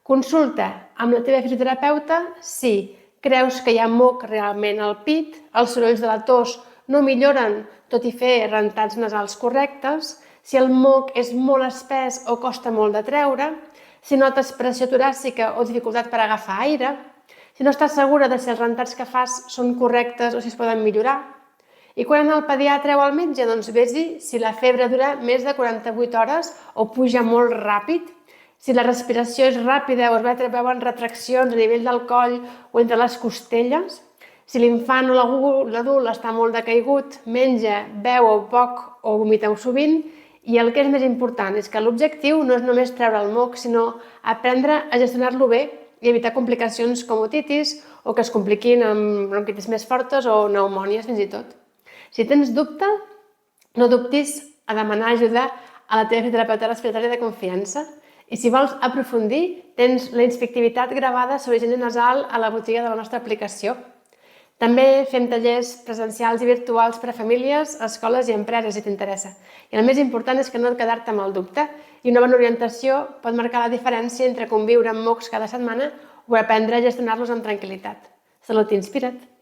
Consulta amb la teva fisioterapeuta si creus que hi ha moc realment al pit, els sorolls de la tos no milloren tot i fer rentats nasals correctes, si el moc és molt espès o costa molt de treure, si notes pressió toràcica o dificultat per agafar aire, si no estàs segura de si els rentats que fas són correctes o si es poden millorar. I quan anar al pediatre o al metge, doncs vés-hi si la febre dura més de 48 hores o puja molt ràpid, si la respiració és ràpida o es veuen retraccions a nivell del coll o entre les costelles, si l'infant o l'adult està molt decaigut, menja, beu poc o vomiteu sovint, i el que és més important és que l'objectiu no és només treure el moc, sinó aprendre a gestionar-lo bé i evitar complicacions com otitis o que es compliquin amb bronquitis més fortes o pneumònies fins i tot. Si tens dubte, no dubtis a demanar ajuda a la teva fisioterapeuta respiratòria de confiança. I si vols aprofundir, tens la inspectivitat gravada sobre higiene nasal a la botiga de la nostra aplicació. També fem tallers presencials i virtuals per a famílies, escoles i empreses, si t'interessa. I el més important és que no quedar-te amb el dubte. I una bona orientació pot marcar la diferència entre conviure amb mocs cada setmana o aprendre a gestionar-los amb tranquil·litat. Salut i inspira't!